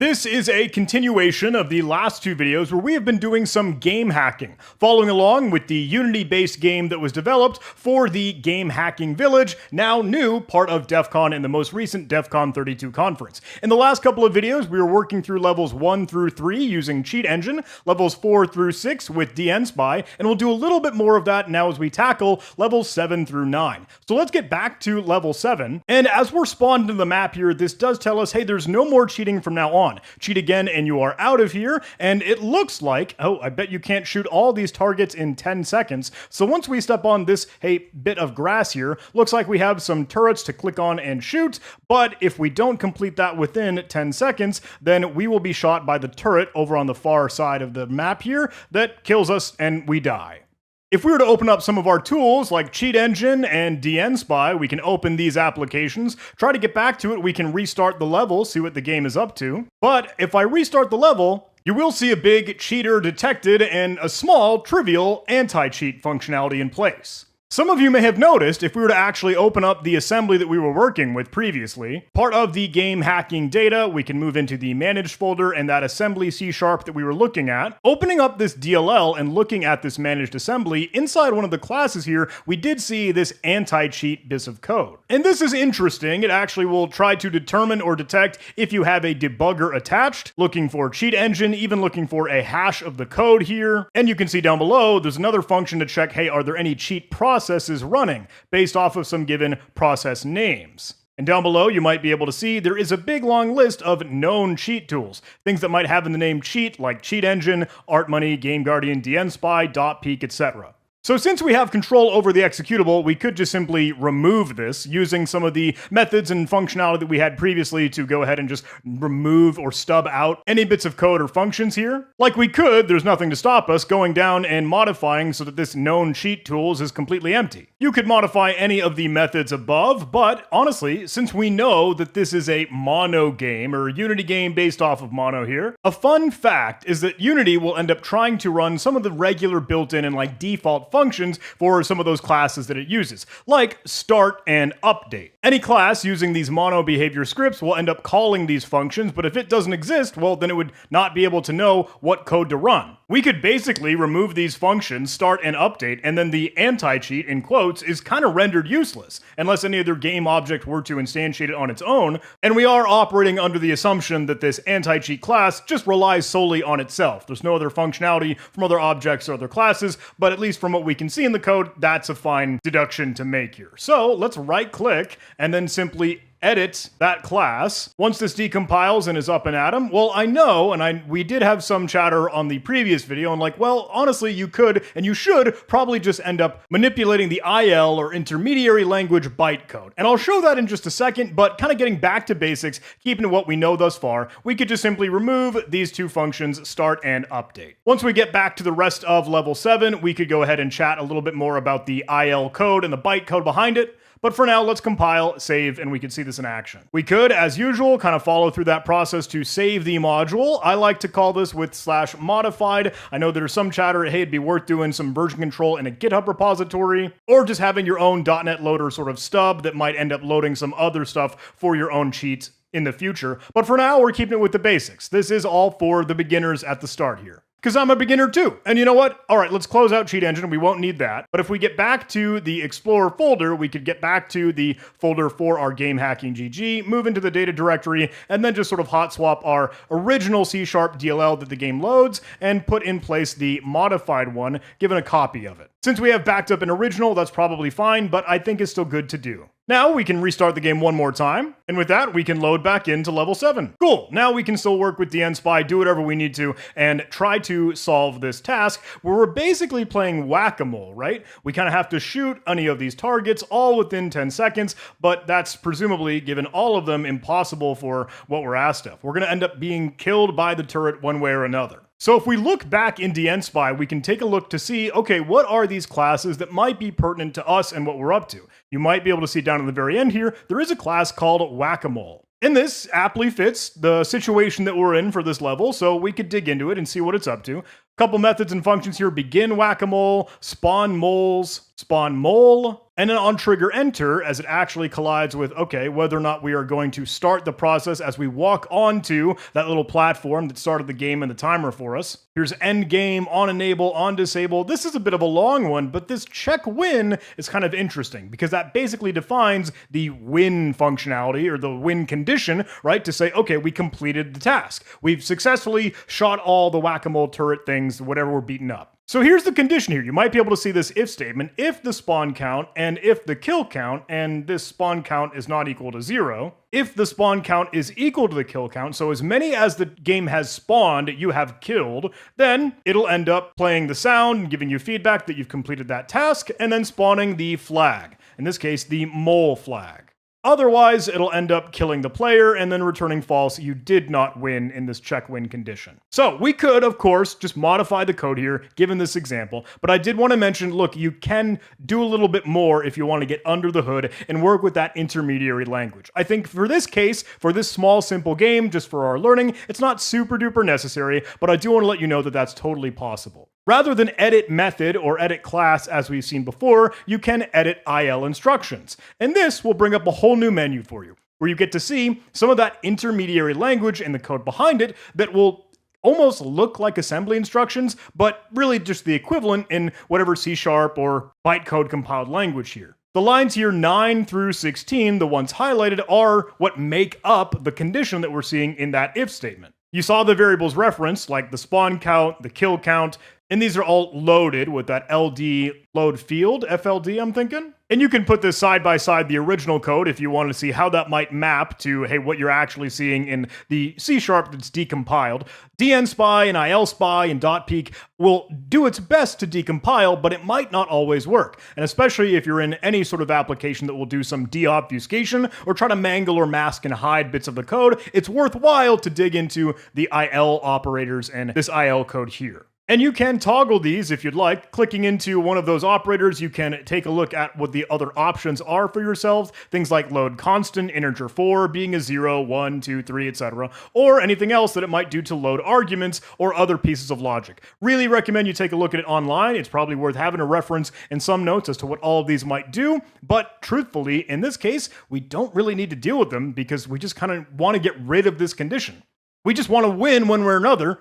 This is a continuation of the last two videos where we have been doing some game hacking, following along with the Unity-based game that was developed for the Game Hacking Village, now new, part of DEF CON and the most recent DEF CON 32 conference. In the last couple of videos, we were working through levels 1 through 3 using Cheat Engine, levels 4 through 6 with DNSpy, and we'll do a little bit more of that now as we tackle levels 7 through 9. So let's get back to level 7, and as we're spawned into the map here, this does tell us, hey, there's no more cheating from now on. Cheat again and you are out of here, and it looks like, oh, I bet you can't shoot all these targets in 10 seconds. So once we step on this, hey, bit of grass here, looks like we have some turrets to click on and shoot, but if we don't complete that within 10 seconds, then we will be shot by the turret over on the far side of the map here that kills us and we die. If we were to open up some of our tools like Cheat Engine and DNSpy, we can open these applications, try to get back to it, we can restart the level, see what the game is up to. But if I restart the level, you will see a big cheater detected and a small, trivial anti-cheat functionality in place. Some of you may have noticed, if we were to actually open up the assembly that we were working with previously, part of the game hacking data, we can move into the managed folder and that assembly C# that we were looking at. Opening up this DLL and looking at this managed assembly, inside one of the classes here, we did see this anti-cheat bit of code. And this is interesting. It actually will try to determine or detect if you have a debugger attached, looking for Cheat Engine, even looking for a hash of the code here. And you can see down below, there's another function to check, hey, are there any cheat processes running based off of some given process names. And down below, you might be able to see there is a big long list of known cheat tools. Things that might have in the name cheat, like Cheat Engine, ArtMoney, Game Guardian, DNSpy, .peek, etc. So since we have control over the executable, we could just simply remove this using some of the methods and functionality that we had previously to go ahead and just remove or stub out any bits of code or functions here. Like we could, there's nothing to stop us going down and modifying so that this known cheat tools is completely empty. You could modify any of the methods above, but honestly, since we know that this is a mono game or Unity game based off of mono here, a fun fact is that Unity will end up trying to run some of the regular built-in and like default functions for some of those classes that it uses, like start and update. Any class using these mono behavior scripts will end up calling these functions, but if it doesn't exist, well, then it would not be able to know what code to run. We could basically remove these functions, start and update, and then the anti-cheat, in quotes, is kind of rendered useless, unless any other game object were to instantiate it on its own, and we are operating under the assumption that this anti-cheat class just relies solely on itself. There's no other functionality from other objects or other classes, but at least from what we can see in the code, that's a fine deduction to make here. So let's right-click and then simply edit that class. Once this decompiles and is up and at 'em, well, I know, and we did have some chatter on the previous video, and like, well, honestly, you could, and you should, probably just end up manipulating the IL, or intermediary language bytecode. And I'll show that in just a second, but kind of getting back to basics, keeping to what we know thus far, we could just simply remove these two functions, start and update. Once we get back to the rest of level 7, we could go ahead and chat a little bit more about the IL code and the bytecode behind it. But for now, let's compile, save, and we can see this in action. We could, as usual, kind of follow through that process to save the module. I like to call this with /modified. I know there's some chatter, hey, it'd be worth doing some version control in a GitHub repository, or just having your own .NET Loader sort of stub that might end up loading some other stuff for your own cheats in the future. But for now, we're keeping it with the basics. This is all for the beginners at the start here. Because I'm a beginner too. And you know what? All right, let's close out Cheat Engine. We won't need that. But if we get back to the Explorer folder, we could get back to the folder for our Game Hacking GG, move into the data directory, and then just sort of hot swap our original C# DLL that the game loads and put in place the modified one, given a copy of it. Since we have backed up an original, that's probably fine, but I think it's still good to do. Now we can restart the game one more time, and with that, we can load back into level 7. Cool, now we can still work with DNSpy, do whatever we need to, and try to solve this task where we're basically playing whack-a-mole, right? We kind of have to shoot any of these targets all within 10 seconds, but that's presumably, given all of them, impossible for what we're asked of. We're going to end up being killed by the turret one way or another. So if we look back in DNSpy, we can take a look to see, okay, what are these classes that might be pertinent to us and what we're up to? You might be able to see down at the very end here, there is a class called Whack-A-Mole. And this aptly fits the situation that we're in for this level, so we could dig into it and see what it's up to. A couple methods and functions here: begin Whack-A-Mole, spawn moles, spawn mole, And then on trigger enter, as it actually collides with, okay, whether or not we are going to start the process as we walk onto that little platform that started the game and the timer for us. Here's end game, on enable, on disable. This is a bit of a long one, but this check win is kind of interesting because that basically defines the win functionality or the win condition, right? To say, okay, we completed the task. We've successfully shot all the whack-a-mole turret things, whatever we're beaten up. So here's the condition here. You might be able to see this if statement. If the spawn count and if the kill count, and this spawn count is not equal to 0, if the spawn count is equal to the kill count, so as many as the game has spawned you have killed, then it'll end up playing the sound and giving you feedback that you've completed that task, and then spawning the flag. In this case, the mole flag. Otherwise, it'll end up killing the player and then returning false. You did not win in this check win condition. So we could, of course, just modify the code here, given this example. But I did want to mention, look, you can do a little bit more if you want to get under the hood and work with that intermediary language. I think for this case, for this small, simple game, just for our learning, it's not super duper necessary, but I do want to let you know that that's totally possible. Rather than edit method or edit class as we've seen before, you can edit IL instructions. And this will bring up a whole new menu for you, where you get to see some of that intermediary language and the code behind it that will almost look like assembly instructions, but really just the equivalent in whatever C# or bytecode compiled language here. The lines here 9 through 16, the ones highlighted, are what make up the condition that we're seeing in that if statement. You saw the variables referenced, like the spawn count, the kill count, and these are all loaded with that LD load field, FLD I'm thinking. And you can put this side by side the original code if you want to see how that might map to, hey, what you're actually seeing in the C# that's decompiled. dnspy and ilspy and .peek will do its best to decompile, but it might not always work. And especially if you're in any sort of application that will do some deobfuscation or try to mangle or mask and hide bits of the code, it's worthwhile to dig into the IL operators and this IL code here. And you can toggle these if you'd like. Clicking into one of those operators, you can take a look at what the other options are for yourselves. Things like load constant, integer 4, being a 0, 1, 2, 3, etc. Or anything else that it might do to load arguments or other pieces of logic. Really recommend you take a look at it online. It's probably worth having a reference and some notes as to what all of these might do. But truthfully, in this case, we don't really need to deal with them because we just kind of want to get rid of this condition. We just want to win one way or another.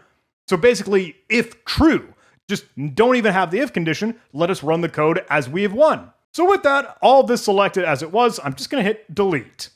So basically, if true, just don't even have the if condition, let us run the code as we have won. So with that, all this selected as it was, I'm just going to hit delete.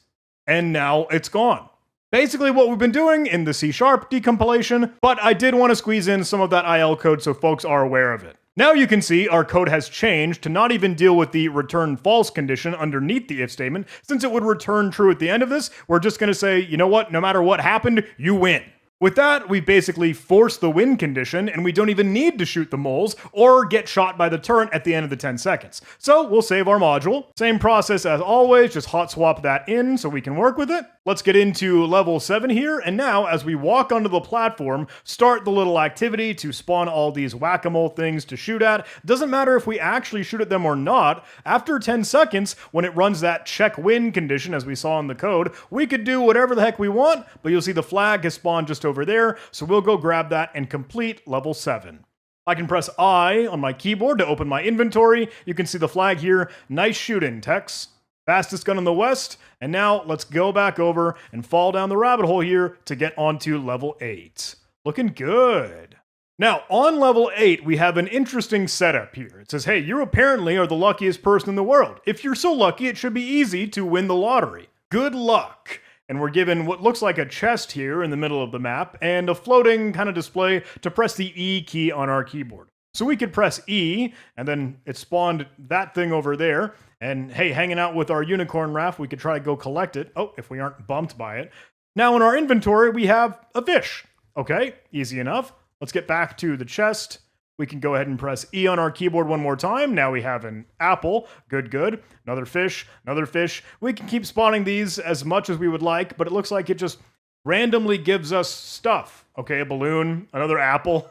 And now it's gone. Basically what we've been doing in the C# decompilation, but I did want to squeeze in some of that IL code so folks are aware of it. Now you can see our code has changed to not even deal with the return false condition underneath the if statement. Since it would return true at the end of this, we're just going to say, you know what, no matter what happened, you win. With that, we basically force the win condition, and we don't even need to shoot the moles or get shot by the turret at the end of the 10 seconds. So we'll save our module. Same process as always, just hot swap that in so we can work with it. Let's get into level 7 here, and now as we walk onto the platform, start the little activity to spawn all these whack-a-mole things to shoot at. Doesn't matter if we actually shoot at them or not. After 10 seconds, when it runs that check win condition as we saw in the code, we could do whatever the heck we want, but you'll see the flag has spawned just over there, so we'll go grab that and complete level 7. I can press I on my keyboard to open my inventory. You can see the flag here. Nice shooting, Tex. Fastest gun in the West. And now let's go back over and fall down the rabbit hole here to get onto level 8. Looking good. Now, on level 8, we have an interesting setup here. It says, hey, you apparently are the luckiest person in the world. If you're so lucky, it should be easy to win the lottery. Good luck. And we're given what looks like a chest here in the middle of the map and a floating kind of display to press the E key on our keyboard. So we could press E, and then it spawned that thing over there. And hey, hanging out with our unicorn raft, we could try to go collect it. Oh, if we aren't bumped by it. Now in our inventory, we have a fish. Okay, easy enough. Let's get back to the chest. We can go ahead and press E on our keyboard one more time. Now we have an apple. Good, good. Another fish, another fish. We can keep spawning these as much as we would like, but it looks like it just randomly gives us stuff. Okay, a balloon, another apple,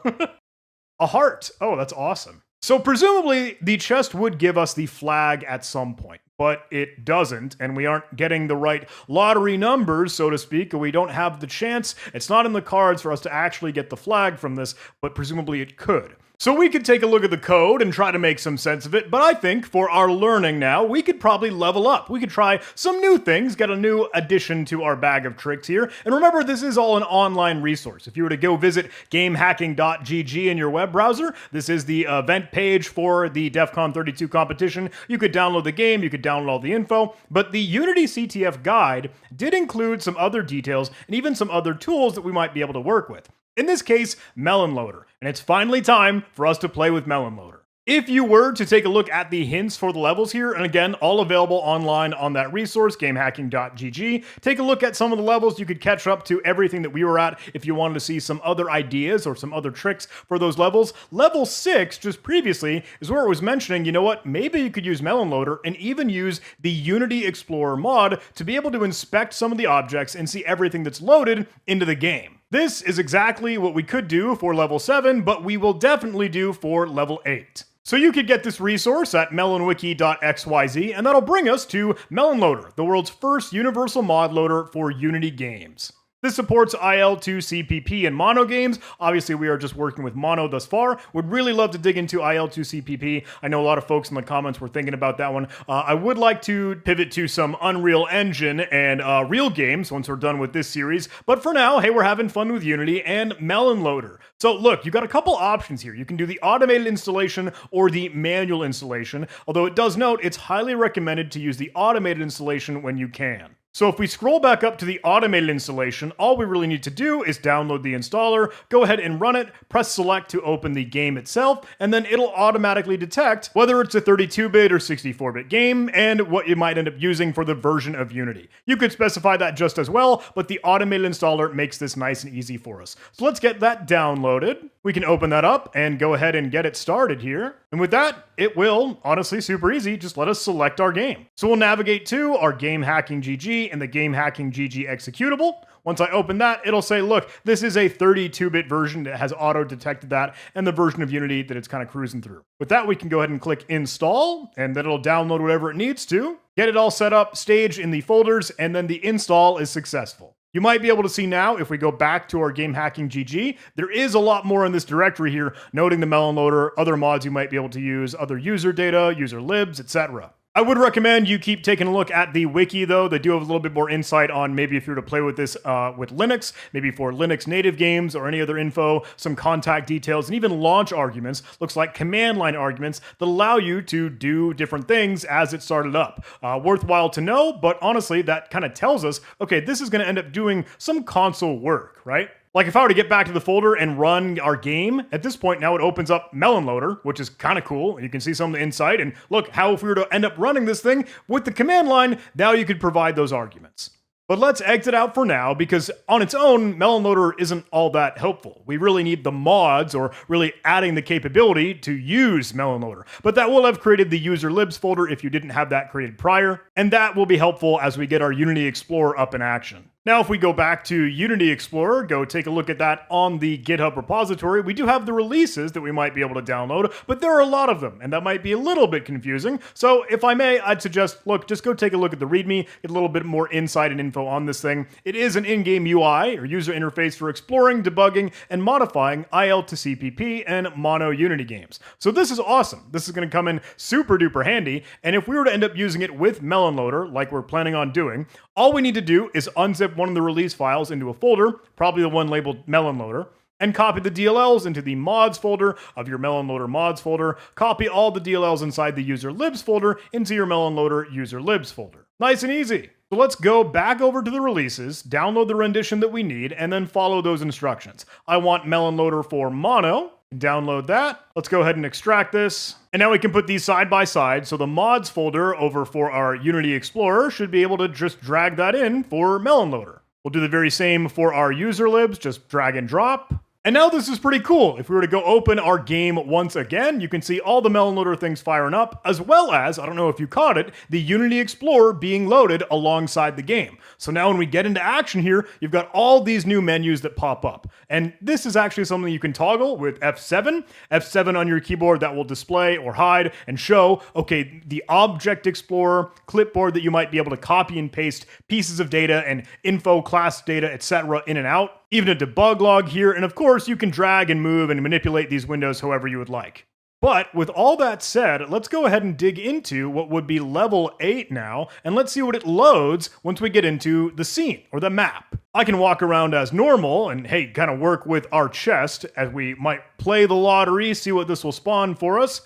a heart. Oh, that's awesome. So presumably the chest would give us the flag at some point, but it doesn't, and we aren't getting the right lottery numbers, so to speak, or we don't have the chance. It's not in the cards for us to actually get the flag from this, but presumably it could. So we could take a look at the code and try to make some sense of it, but I think for our learning now, we could probably level up. We could try some new things, get a new addition to our bag of tricks here. And remember, this is all an online resource. If you were to go visit gamehacking.gg in your web browser, this is the event page for the DEF CON 32 competition. You could download the game, you could download all the info, but the Unity CTF guide did include some other details and even some other tools that we might be able to work with. In this case, MelonLoader, and it's finally time for us to play with MelonLoader. If you were to take a look at the hints for the levels here, and again, all available online on that resource, gamehacking.gg, take a look at some of the levels. You could catch up to everything that we were at if you wanted to see some other ideas or some other tricks for those levels. Level 6, just previously, is where it was mentioning, you know what, maybe you could use MelonLoader and even use the Unity Explorer mod to be able to inspect some of the objects and see everything that's loaded into the game. This is exactly what we could do for level 7, but we will definitely do for level 8. So you could get this resource at melonwiki.xyz, and that'll bring us to MelonLoader, the world's first universal mod loader for Unity games. This supports IL2CPP and mono games. Obviously, we are just working with mono thus far. Would really love to dig into IL2CPP. I know a lot of folks in the comments were thinking about that one. I would like to pivot to some Unreal Engine and real games once we're done with this series. But for now, hey, we're having fun with Unity and MelonLoader. So look, you've got a couple options here. You can do the automated installation or the manual installation. Although it does note, it's highly recommended to use the automated installation when you can. So if we scroll back up to the automated installation, all we really need to do is download the installer, go ahead and run it, press select to open the game itself, and then it'll automatically detect whether it's a 32-bit or 64-bit game and what you might end up using for the version of Unity. You could specify that just as well, but the automated installer makes this nice and easy for us. So let's get that downloaded. We can open that up and go ahead and get it started here. And with that, it will, honestly, super easy, just let us select our game. So we'll navigate to our Game Hacking GG and the Game Hacking GG executable. Once I open that, it'll say, look, this is a 32-bit version that has auto-detected that, and the version of Unity that it's kind of cruising through. With that, we can go ahead and click Install, and then it'll download whatever it needs to, get it all set up, staged in the folders, and then the install is successful. You might be able to see now, if we go back to our Game Hacking GG, there is a lot more in this directory here, noting the MelonLoader, other mods you might be able to use, other user data, user libs, etc. I would recommend you keep taking a look at the wiki, though. They do have a little bit more insight on maybe if you were to play with this with Linux, maybe for Linux native games or any other info, some contact details, and even launch arguments. Looks like command line arguments that allow you to do different things as it started up. Worthwhile to know, but honestly, that kind of tells us, okay, this is going to end up doing some console work, right? Like if I were to get back to the folder and run our game, at this point now it opens up MelonLoader, which is kind of cool. You can see some of the insight, and look, how if we were to end up running this thing with the command line, now you could provide those arguments. But let's exit out for now, because on its own, MelonLoader isn't all that helpful. We really need the mods, or really adding the capability to use MelonLoader. But that will have created the user libs folder if you didn't have that created prior, and that will be helpful as we get our Unity Explorer up in action. Now, if we go back to Unity Explorer, go take a look at that on the GitHub repository, we do have the releases that we might be able to download, but there are a lot of them, and that might be a little bit confusing. So if I may, I'd suggest, look, just go take a look at the README, get a little bit more insight and info on this thing. It is an in-game UI, or user interface, for exploring, debugging, and modifying IL2CPP and mono Unity games. So this is awesome. This is going to come in super duper handy, and if we were to end up using it with MelonLoader, like we're planning on doing, all we need to do is unzip one of the release files into a folder, probably the one labeled MelonLoader, and copy the DLLs into the mods folder of your MelonLoader mods folder, copy all the DLLs inside the user libs folder into your MelonLoader user libs folder. Nice and easy. So let's go back over to the releases, download the rendition that we need, and then follow those instructions. I want MelonLoader for mono. Download that. Let's go ahead and extract this. And now we can put these side by side. So the mods folder over for our Unity Explorer should be able to just drag that in for MelonLoader. We'll do the very same for our user libs, just drag and drop. And now this is pretty cool. If we were to go open our game once again, you can see all the MelonLoader things firing up, as well as, I don't know if you caught it, the Unity Explorer being loaded alongside the game. So now when we get into action here, you've got all these new menus that pop up. And this is actually something you can toggle with F7. F7 on your keyboard, that will display or hide and show, okay, the Object Explorer clipboard that you might be able to copy and paste pieces of data and info, class data, etc. in and out. even a debug log here, and of course you can drag and move and manipulate these windows however you would like. But with all that said, let's go ahead and dig into what would be level 8 now, and let's see what it loads once we get into the scene, or the map. I can walk around as normal, and hey, kind of work with our chest, as we might play the lottery, see what this will spawn for us.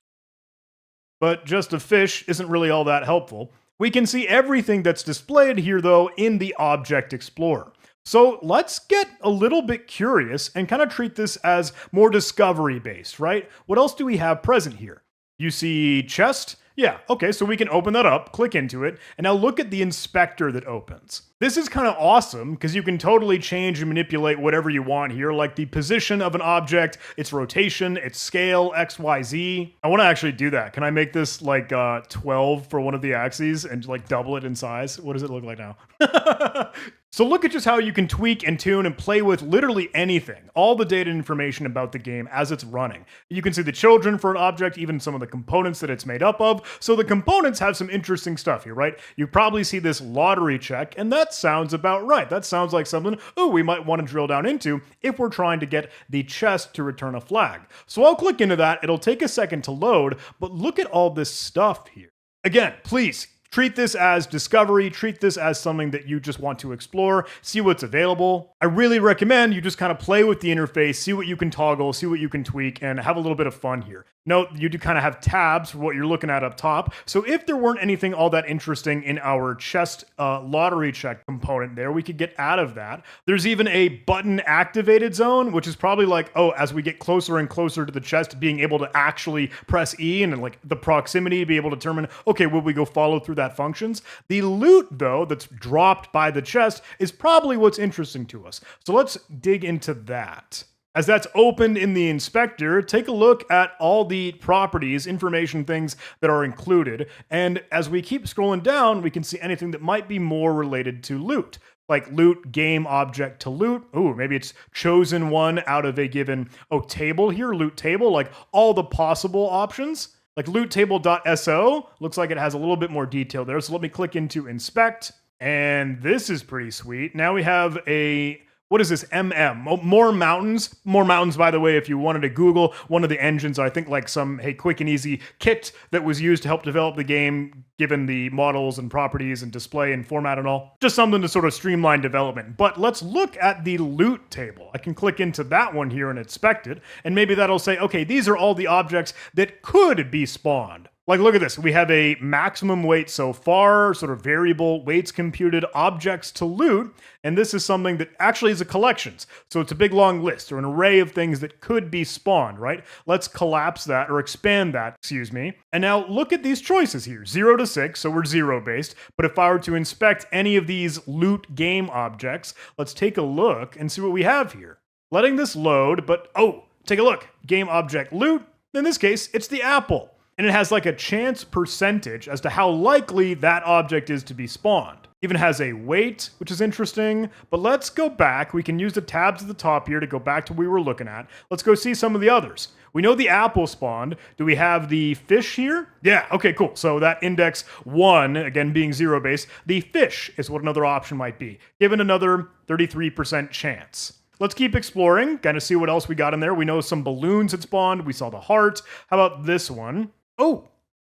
But just a fish isn't really all that helpful. We can see everything that's displayed here, though, in the Object Explorer. So let's get a little bit curious and kind of treat this as more discovery-based, right? What else do we have present here? You see chest? Yeah, okay, so we can open that up, click into it, and now look at the inspector that opens. This is kind of awesome because you can totally change and manipulate whatever you want here, like the position of an object, its rotation, its scale, X, Y, Z. I want to actually do that. Can I make this like 12 for one of the axes and like double it in size? What does it look like now? So look at just how you can tweak and tune and play with literally anything, all the data and information about the game as it's running. You can see the children for an object, even some of the components that it's made up of. So the components have some interesting stuff here, right? You probably see this lottery check, and that sounds about right. That sounds like something, we might want to drill down into if we're trying to get the chest to return a flag. So I'll click into that. It'll take a second to load, but look at all this stuff here. Again, please, treat this as discovery, treat this as something that you just want to explore, see what's available. I really recommend you just kind of play with the interface, see what you can toggle, see what you can tweak, and have a little bit of fun here. Note, you do kind of have tabs for what you're looking at up top, so if there weren't anything all that interesting in our chest lottery check component there, we could get out of that. There's even a button activated zone, which is probably like, as we get closer and closer to the chest, being able to actually press E and like the proximity to be able to determine, okay, will we go follow through that functions? The loot, though, that's dropped by the chest is probably what's interesting to us. So let's dig into that. As that's opened in the inspector, take a look at all the properties, information, things that are included. And as we keep scrolling down, we can see anything that might be more related to loot. Like loot, game object to loot. Ooh, maybe it's chosen one out of a given, table here, loot table, like all the possible options. Like loottable.so, looks like it has a little bit more detail there. So let me click into inspect. And this is pretty sweet. Now we have a, what is this, more mountains. More mountains, by the way, if you wanted to Google one of the engines, I think like some, quick and easy kit that was used to help develop the game, given the models and properties and display and format and all. Just something to sort of streamline development. But let's look at the loot table. I can click into that one here and inspect it, and maybe that'll say, okay, these are all the objects that could be spawned. Like, look at this. We have a maximum weight so far, sort of variable weights computed, objects to loot, and this is something that actually is a collections. So it's a big long list, or an array of things that could be spawned, right? Let's collapse that, or expand that, excuse me. And now look at these choices here, 0 to 6, so we're 0 based. But if I were to inspect any of these loot game objects, let's take a look and see what we have here. Letting this load, but take a look. Game object loot, in this case, it's the apple. And it has like a chance percentage as to how likely that object is to be spawned. Even has a weight, which is interesting. But let's go back. We can use the tabs at the top here to go back to what we were looking at. Let's go see some of the others. We know the apple spawned. Do we have the fish here? Yeah, okay, cool. So that index 1, again being 0 base, the fish is what another option might be, given another 33% chance. Let's keep exploring, kind of see what else we got in there. We know some balloons had spawned. We saw the heart. How about this one?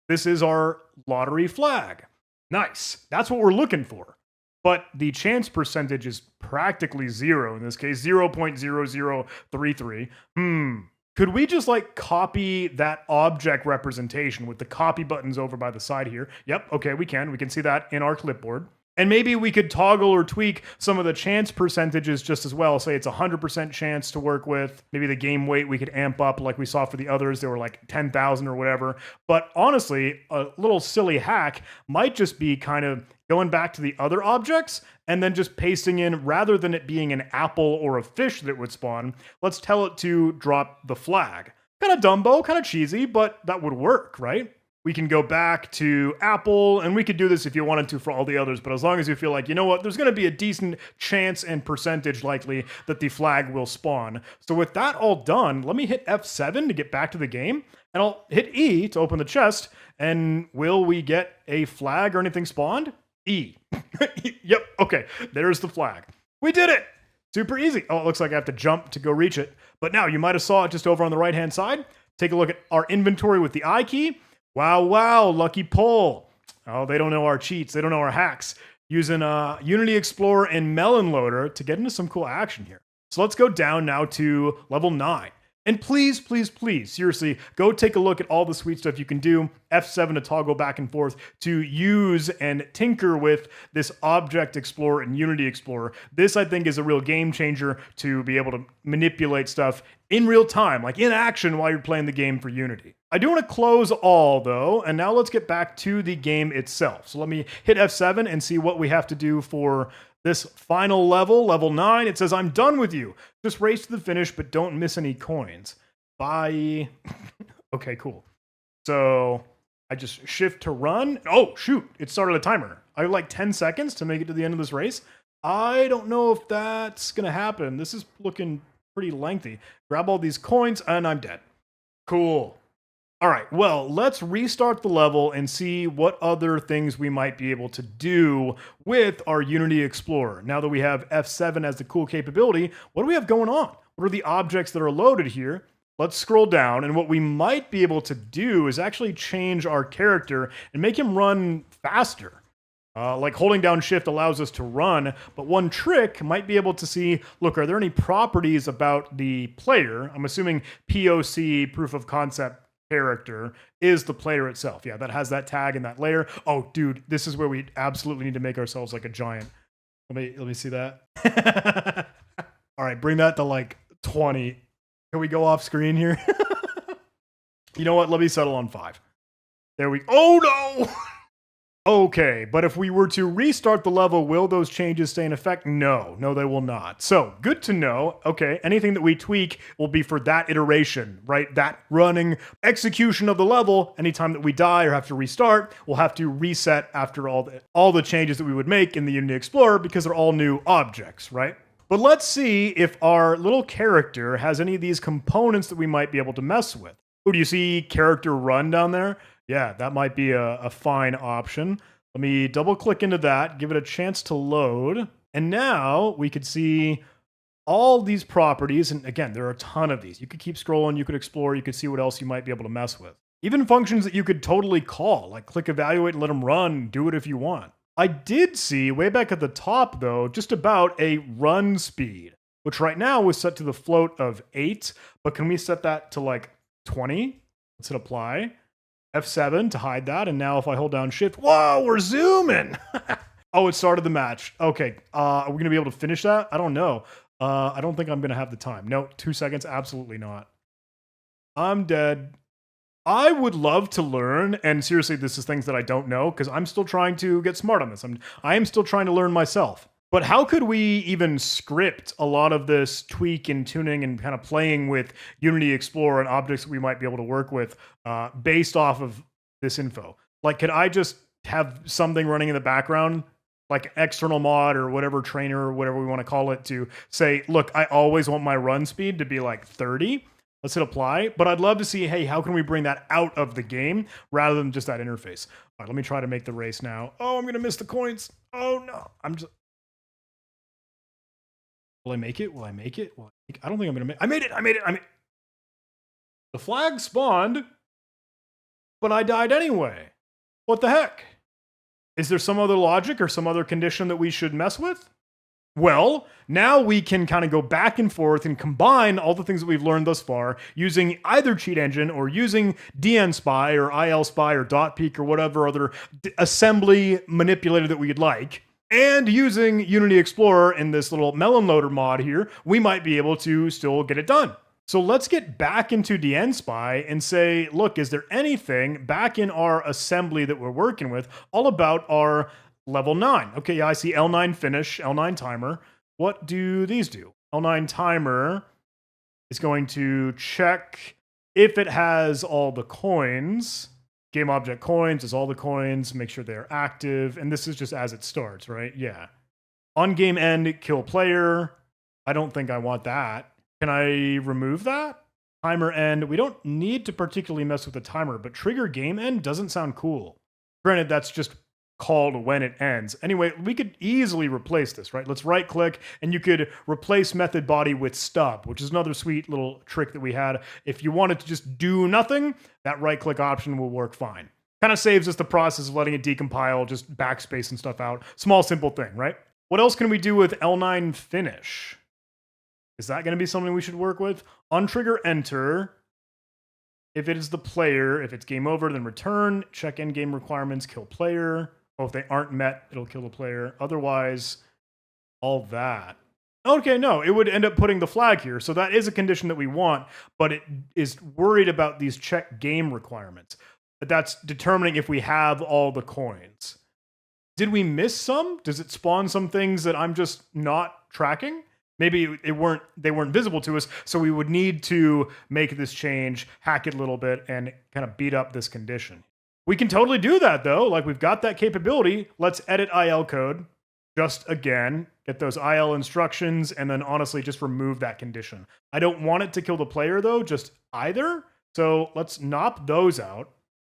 This is our lottery flag. Nice. That's what we're looking for. But the chance percentage is practically 0 in this case, 0.0033. Could we just like copy that object representation with the copy buttons over by the side here? Yep, okay, we can. We can see that in our clipboard. And maybe we could toggle or tweak some of the chance percentages just as well. Say it's 100% chance to work with. Maybe the game weight we could amp up like we saw for the others. They were like 10,000 or whatever. But honestly, a little silly hack might just be kind of going back to the other objects and then just pasting in, rather than it being an apple or a fish that would spawn, let's tell it to drop the flag. Kind of Dumbo, kind of cheesy, but that would work, right? We can go back to Apple, and we could do this if you wanted to for all the others, but as long as you feel like, you know what, there's going to be a decent chance and percentage likely that the flag will spawn. So with that all done, let me hit F7 to get back to the game, and I'll hit E to open the chest, and will we get a flag or anything spawned? E. Yep, okay, there's the flag. We did it! Super easy. Oh, it looks like I have to jump to go reach it. But now you might have saw it just over on the right-hand side. Take a look at our inventory with the I key. Wow, wow, lucky pull. Oh, they don't know our cheats. They don't know our hacks. Using Unity Explorer and MelonLoader to get into some cool action here. So let's go down now to level 9. And please, please, please, seriously, go take a look at all the sweet stuff you can do. F7 to toggle back and forth to use and tinker with this Object Explorer and Unity Explorer. This, I think, is a real game changer to be able to manipulate stuff in real time, like in action while you're playing the game for Unity. I do want to close all, though, and now let's get back to the game itself. So let me hit F7 and see what we have to do for this final level, level 9. It says, I'm done with you. Just race to the finish, but don't miss any coins. Bye. Okay, cool. So I just shift to run. Oh, shoot. It started a timer. I have like 10 seconds to make it to the end of this race. I don't know if that's going to happen. This is looking pretty lengthy. Grab all these coins, and I'm dead. Cool. All right, well, let's restart the level and see what other things we might be able to do with our Unity Explorer. Now that we have F7 as the cool capability, what do we have going on? What are the objects that are loaded here? Let's scroll down, and what we might be able to do is actually change our character and make him run faster. Like holding down shift allows us to run, but one trick might be able to see, look, are there any properties about the player? I'm assuming POC, proof of concept, character is the player itself. Yeah, that has that tag and that layer. Oh, dude, this is where we absolutely need to make ourselves like a giant. Let me see that. All right, bring that to like 20. Can we go off screen here? You know what? Let me settle on 5. There we. Oh no! Okay, but if we were to restart the level, will those changes stay in effect? No, they will not. So, good to know. Okay, anything that we tweak will be for that iteration, right? That running execution of the level. Anytime that we die or have to restart, we'll have to reset after all the changes that we would make in the Unity Explorer because they're all new objects, right? But let's see if our little character has any of these components that we might be able to mess with. Oh, do you see character run down there? Yeah, that might be a fine option. Let me double click into that, give it a chance to load. And now we could see all these properties. And again, there are a ton of these. You could keep scrolling, you could explore, you could see what else you might be able to mess with. Even functions that you could totally call, like click evaluate and let them run, do it if you want. I did see way back at the top though, just about a run speed, which right now was set to the float of 8, but can we set that to like 20? Let's hit apply. F7 to hide that, and now if I hold down shift, whoa, we're zooming! Oh, it started the match. Okay, are we going to be able to finish that? I don't know. I don't think I'm going to have the time. No, 2 seconds, absolutely not. I'm dead. I would love to learn, and seriously, this is things that I don't know, because I'm still trying to get smart on this. I am still trying to learn myself. But how could we even script a lot of this tweak and tuning and kind of playing with Unity Explorer and objects that we might be able to work with based off of this info? Like, could I just have something running in the background, like external mod or whatever trainer or whatever we want to call it, to say, look, I always want my run speed to be like 30. Let's hit apply. But I'd love to see, hey, how can we bring that out of the game rather than just that interface? All right, let me try to make the race now. Oh, I'm going to miss the coins. Oh, no. Will I make it? Will I make it? I don't think I'm going to make it. I made it. I made it. The flag spawned, but I died anyway. What the heck? Is there some other logic or some other condition that we should mess with? Well, now we can kind of go back and forth and combine all the things that we've learned thus far using either cheat engine or using DNSpy or ILSpy or .peek or whatever other assembly manipulator that we'd like. And using Unity Explorer in this little MelonLoader mod here, we might be able to still get it done. So let's get back into DNSpy and say, look, is there anything back in our assembly that we're working with all about our level 9? Okay, yeah, I see L9 finish, L9 timer. What do these do? L9 timer is going to check if it has all the coins. Game object coins is all the coins, make sure they're active, and this is just as it starts, right? Yeah. On game end, kill player. I don't think I want that. Can I remove that? Timer end. We don't need to particularly mess with the timer, but trigger game end doesn't sound cool. Granted, that's just called when it ends. Anyway, we could easily replace this, right? Let's right click and you could replace method body with stub, which is another sweet little trick that we had. If you wanted to just do nothing, that right click option will work fine. Kind of saves us the process of letting it decompile, just backspace and stuff out. Small, simple thing, right? What else can we do with L9 finish? Is that going to be something we should work with? Untrigger enter. If it is the player, if it's game over, then return, check in game requirements, kill player. Oh, if they aren't met, it'll kill the player. Otherwise, all that. Okay, no, it would end up putting the flag here. So that is a condition that we want, but it is worried about these check game requirements. But that's determining if we have all the coins. Did we miss some? Does it spawn some things that I'm just not tracking? Maybe they weren't visible to us, so we would need to make this change, hack it a little bit, and kind of beat up this condition. We can totally do that, though. Like, we've got that capability. Let's edit IL code. Just, again, get those IL instructions, and then, honestly, just remove that condition. I don't want it to kill the player, though, just either. So let's knock those out.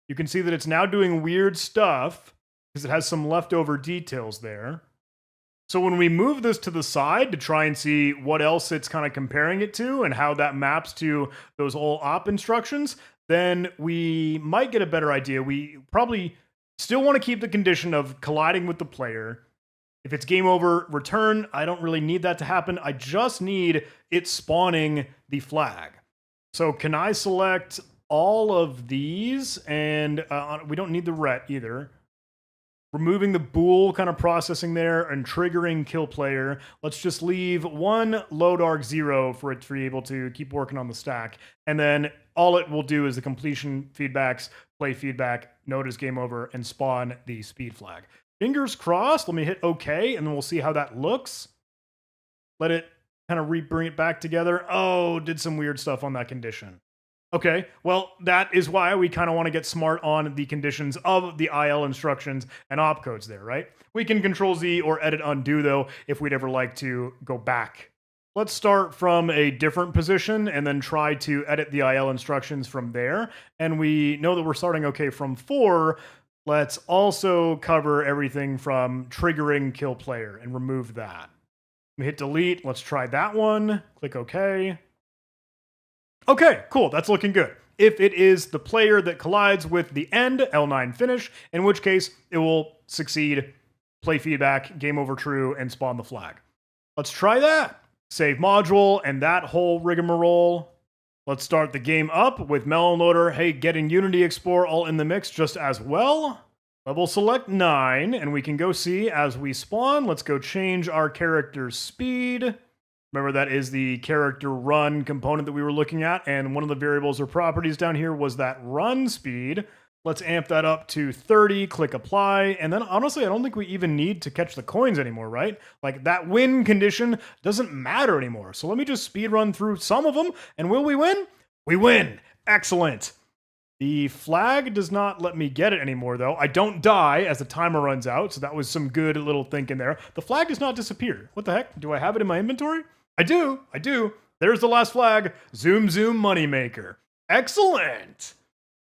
You can see that it's now doing weird stuff, because it has some leftover details there. So when we move this to the side to try and see what else it's kind of comparing it to and how that maps to those old op instructions, then we might get a better idea. We probably still want to keep the condition of colliding with the player. If it's game over, return. I don't really need that to happen. I just need it spawning the flag. So can I select all of these? And we don't need the ret either. Removing the bool kind of processing there and triggering kill player. Let's just leave one load arc 0 for it to be able to keep working on the stack. And then all it will do is the completion feedbacks, play feedback, notice game over, and spawn the speed flag. Fingers crossed. Let me hit OK, and then we'll see how that looks. Let it kind of bring it back together. Oh, did some weird stuff on that condition. Okay, well, that is why we kind of want to get smart on the conditions of the IL instructions and opcodes there, right? We can Control-Z or edit undo, though, if we'd ever like to go back. Let's start from a different position and then try to edit the IL instructions from there. And we know that we're starting okay from 4. Let's also cover everything from triggering kill player and remove that. We hit delete. Let's try that one. Click OK. Okay, cool. That's looking good. If it is the player that collides with the end, L9 finish, in which case it will succeed, play feedback, game over true, and spawn the flag. Let's try that. Save module and that whole rigmarole. Let's start the game up with MelonLoader. Hey, getting Unity Explorer all in the mix just as well. Level select 9, and we can go see as we spawn. Let's go change our character's speed. Remember, that is the character run component that we were looking at, and one of the variables or properties down here was that run speed. Let's amp that up to 30, click apply, and then honestly, I don't think we even need to catch the coins anymore, right? Like, that win condition doesn't matter anymore. So let me just speed run through some of them, and will we win? We win! Excellent! The flag does not let me get it anymore, though. I don't die as the timer runs out, so that was some good little thinking there. The flag does not disappear. What the heck? Do I have it in my inventory? I do. There's the last flag. Zoom, zoom, moneymaker. Excellent.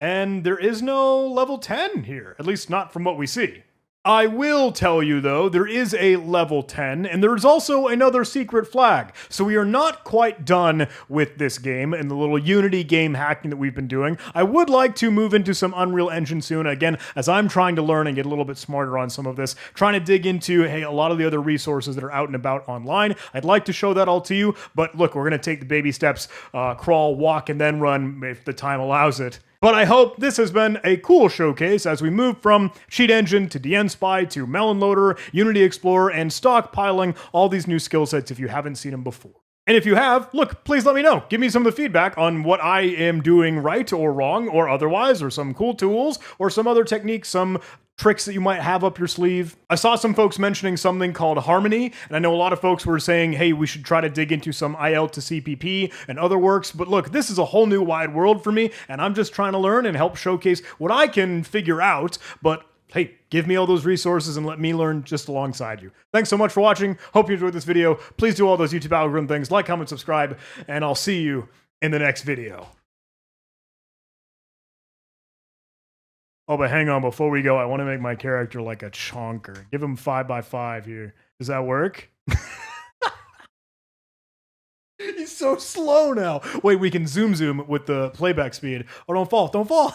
And there is no level 10 here, at least not from what we see. I will tell you, though, there is a level 10, and there's also another secret flag. So we are not quite done with this game and the little Unity game hacking that we've been doing. I would like to move into some Unreal Engine soon, again, as I'm trying to learn and get a little bit smarter on some of this, trying to dig into, hey, a lot of the other resources that are out and about online. I'd like to show that all to you, but look, we're going to take the baby steps, crawl, walk, and then run if the time allows it. But I hope this has been a cool showcase as we move from Cheat Engine to DNSpy to MelonLoader, Unity Explorer, and stockpiling all these new skill sets if you haven't seen them before. And if you have, look, please let me know. Give me some of the feedback on what I am doing right or wrong or otherwise, or some cool tools, or some other techniques, some tricks that you might have up your sleeve. I saw some folks mentioning something called Harmony, and I know a lot of folks were saying, hey, we should try to dig into some IL to CPP and other works, but look, this is a whole new wide world for me, and I'm just trying to learn and help showcase what I can figure out, but hey, give me all those resources and let me learn just alongside you. Thanks so much for watching. Hope you enjoyed this video. Please do all those YouTube algorithm things, like, comment, subscribe, and I'll see you in the next video. Oh, but hang on, before we go, I want to make my character like a chonker. Give him 5x5 here. Does that work? He's so slow now. Wait, we can zoom with the playback speed. Oh, don't fall, don't fall.